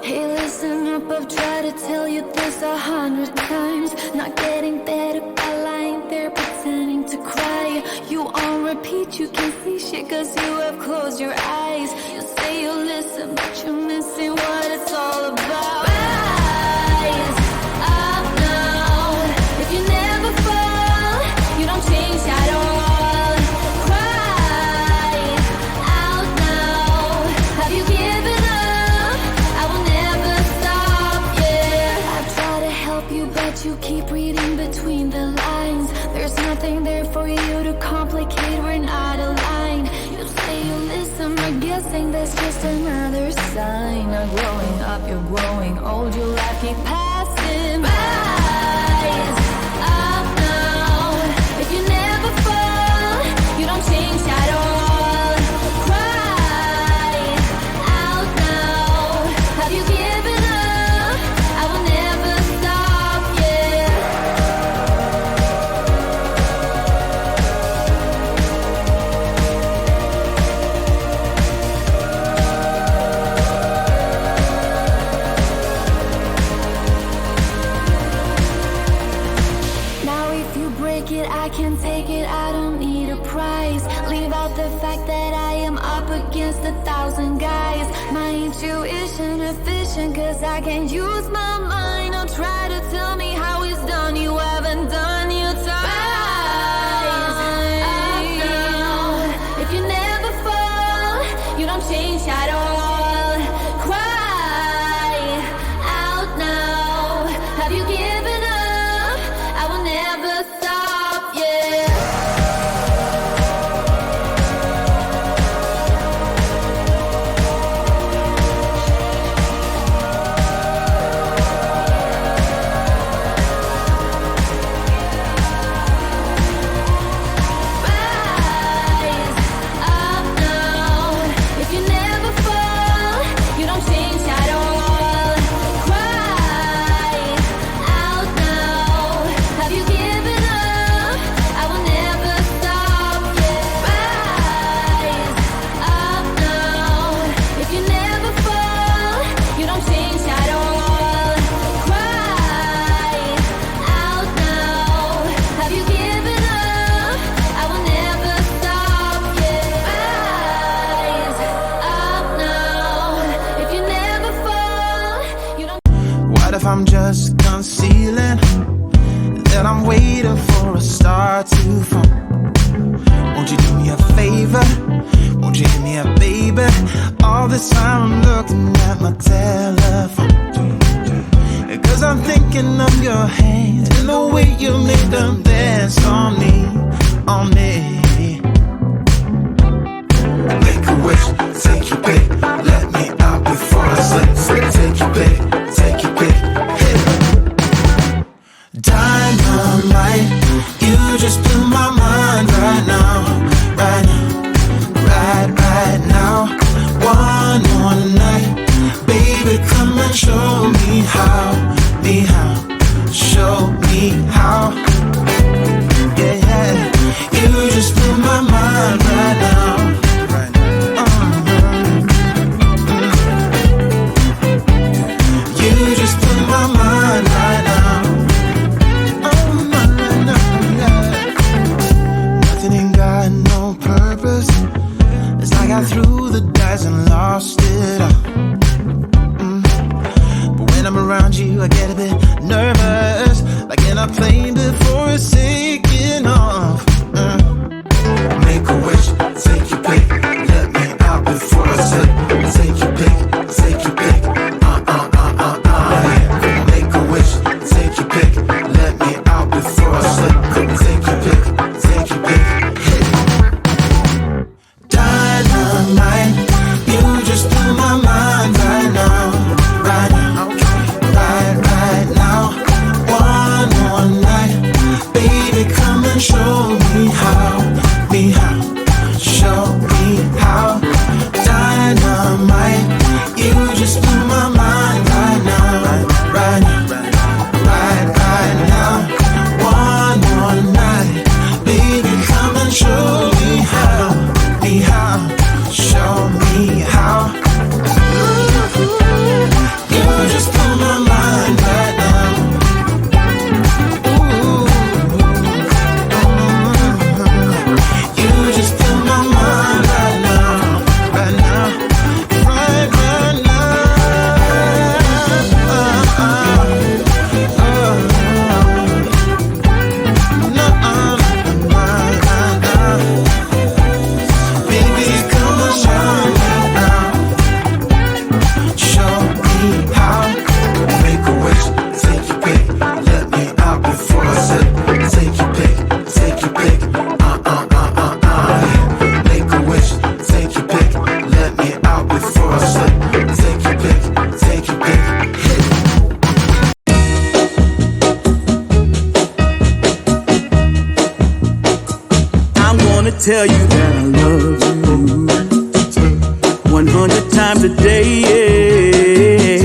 Hey, listen up, I've tried to tell you this 100 times. Not getting better by lying there pretending to cry. You on repeat, you can't see shit cause you have closed your eyes. You say you listen, but you're missing what it's all about. Rise up now. If you never fall, you don't change at all. Cry out now. Have you given up? I will never stop, yeah. I try to help you, but you keep reading between the lines. There's nothing there for you to complicate, we're not aligned. You say you listen, but guessing that's just another sign. Not growing up, you're growing old, your life keep passing by. Rise up now. If you never fall, you don't change at all. Cry out now. Have you given up? I will never stop, yeah. Now if you break it, I can take it, I don't need a prize. Leave out the fact that I am up against 1,000 guys. My intuition efficient cause I can use my mind. Don't try to tell me how it's done, you haven't done your time. Rise up now. If you never fall, you don't change at all. Cry out now. Have you given up? I will never stop, yeah. Rise up now. If you never fall, you don't change at all. Cry out now. Have you given up? I will never stop, yeah. Rise up now. If you never fall, you don't change at all. Cry out now. Have you given up? I will never stop, yeah. Rise up now. If you never fall, you don't. What if I'm just concealing that I'm waiting for a star to fall? Won't you do me a favor? Won't you give me a baby? All this time I'm looking at my telephone, cause I'm thinking of your hands and the way you make them dance on me, on me. Make a wish, take your pick, let me out before I slip. Take your pick, take your pick, hey. Dynamite, you just blew my mind right now, right now, right now. One more night, baby, come and show me how, show me how. Yeah, yeah, you just blew my mind right now. You just blew my mind right now. Oh, no, no, no, yeah. Nothing ain't got tell you that I love you 100 times a day.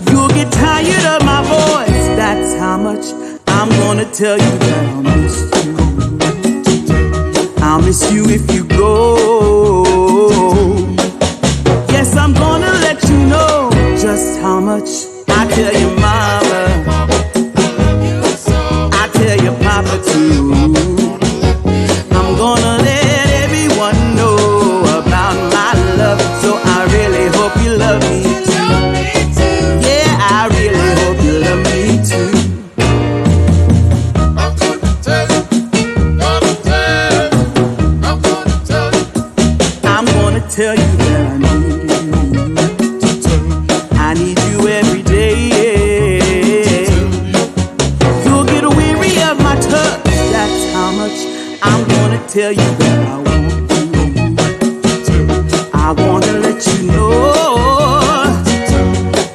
You'll get tired of my voice, that's how much I'm gonna tell you that I'll miss you. I'll miss you if you go. Yes, I'm gonna let you know just how much I tell your mama, I tell your papa too. I'm gonna let everyone know about my love, so I really hope you love me too. Yeah, I really hope you love me too. I'm gonna tell you that I need you. I need you every day. You'll get weary of my touch, that's how much I'm gonna tell you that I want you. I wanna let you know,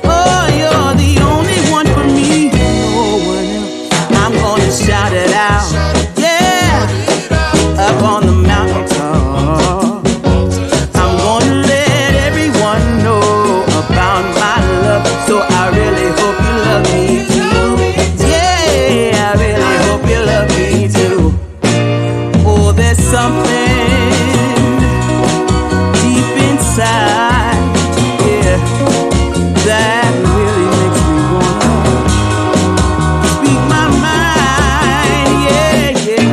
oh, you're the only one for me, no one else. I'm gonna shout it out, yeah, up on the mountaintop. I'm gonna let everyone know about my love, so I really hope you love me too. Yeah, I really hope you love me too. Oh, there's something deep inside, yeah, that really makes me wanna speak my mind, yeah, yeah.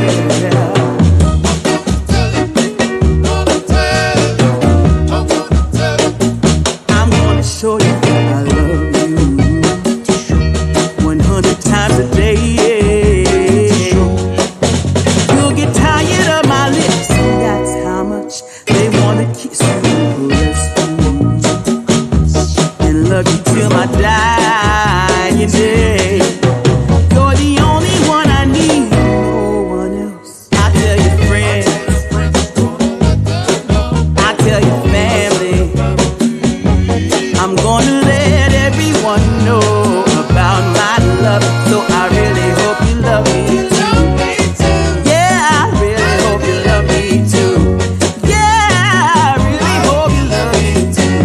I'm gonna show you that I love you 100 times a day. You'll get tired of my lips, that's how much they wanna kiss you, caress you, and love you till my dying day. You're the only one I need, no one else. I tell your friends, I tell your family, I'm gonna let everyone know about my love, so I really hope you love me too. Yeah, I really hope you love me too. Yeah, I really hope you love me too.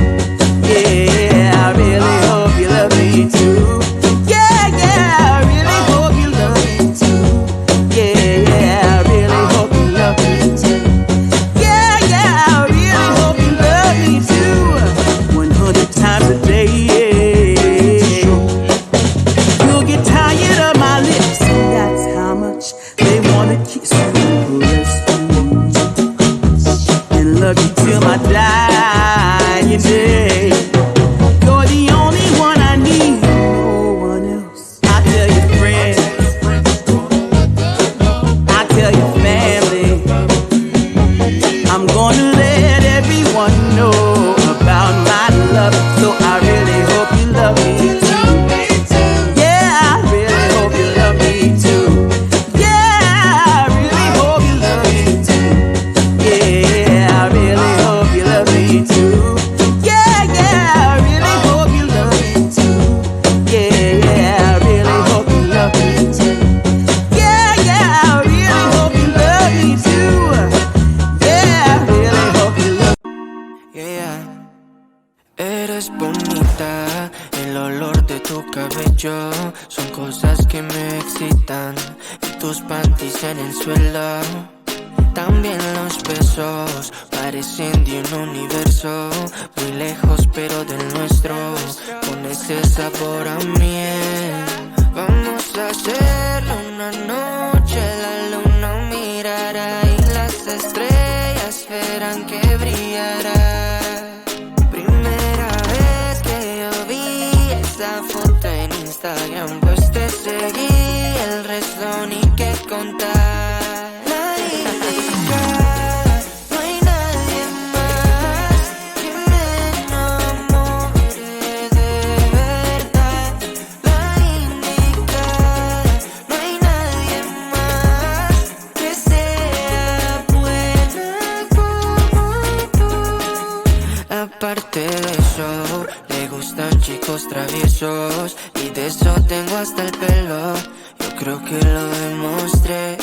Yeah, I really hope you love me too. Yeah, yeah, I really hope you love me too. Yeah, yeah, I really hope you love me too. Yeah, yeah, I really hope you love me too. 100 times a day. You'll get tired of my lips, that's how much they wanna kiss you, caress you, and love you till my dying day. You're the only one I need, no one else. I tell your friends, I tell your family, I'm gonna let everyone know about my love, so I really hope you love me too. Yeah, I really hope you love me too. Yeah, I really hope you love me too. Yeah, I really hope you love me too. Yeah, yeah, I really hope you love me too. Yeah, yeah, I really hope you love me too. Yeah, yeah, I really hope you love me too. Yeah, I really hope you love me. Yeah, eres bonita, el olor de tu cabello son cosas que me excitan, y tus panties en el suelo, también los besos parecen de un universo muy lejos pero del nuestro, con ese sabor a miel. Vamos a hacerlo una noche, la luna mirará y las estrellas verán que brillará. Primera vez que yo vi esa foto en Instagram, pues te seguí, el resto ni que contar. La indicada, no hay nadie más que me enamore de verdad. La indicada, no hay nadie más que sea buena como tú. Aparte de eso, le gustan chicos traviesos, y de eso tengo hasta el pelo. Yo creo que lo demostré.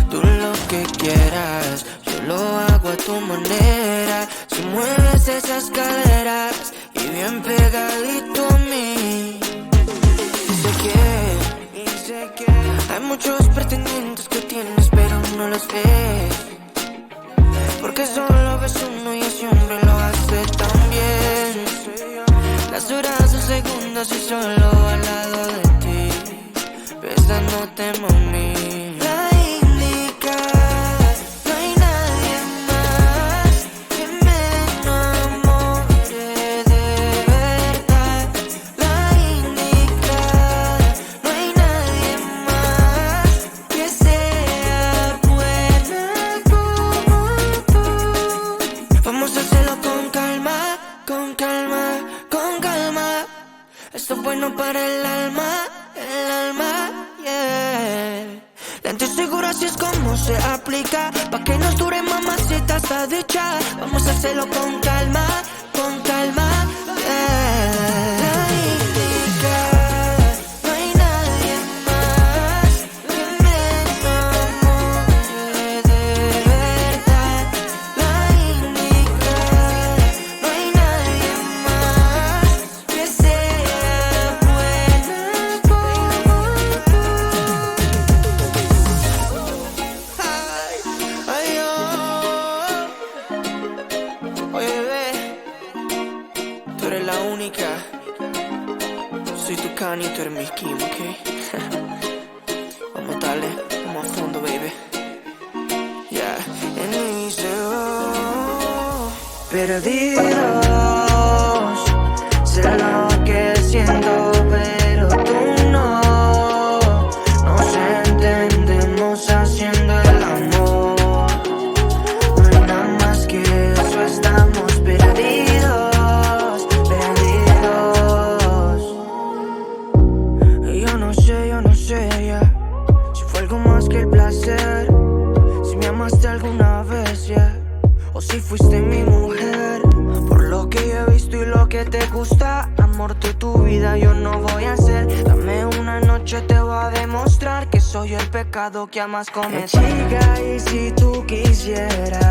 Tú lo que quieras, yo lo hago a tu manera. Si mueves esas caderas y bien pegadito a mí. Y sé que hay muchos pretendientes que tienes pero no los ves, porque solo ves uno y ese hombre lo hace tan bien. Las horas son segundos y solo al lado de ti, besándote, mami. La indicada, no hay nadie más que me enamore de verdad. La indicada, no hay nadie más que sea buena como tú. Vamos a hacerlo con calma, con calma, con calma. Esto es bueno para el alma, yeah. Lento y seguro, así es como se aplica, pa' que nos dure, mamacita, esta dicha. Vamos a hacerlo con calma, yeah. La indicada, no hay nadie más que me enamore de verdad. La indicada, no hay nadie más que sea buena como tú. Ay, oye, bebé, tú eres la única. Soy tu Kanye, tú eres mi Kim, ¿ok? Vamos a darle, vamos a fondo, baby. Yeah. And dice, perdidos, sé lo que siento, pero tú no. Nos entendemos haciendo el amor. No hay nada más que eso, estamos perdidos, perdidos. Yo no sé, ya, si fue algo más que el placer, si me amaste alguna vez, yeah, o si fuiste mi mujer. Por lo que yo he visto y lo que te gusta, amor, de tu vida yo no voy a hacer. Dame una noche, te voy a demostrar que soy el pecado que amas cometer. Chica, y si tú quisieras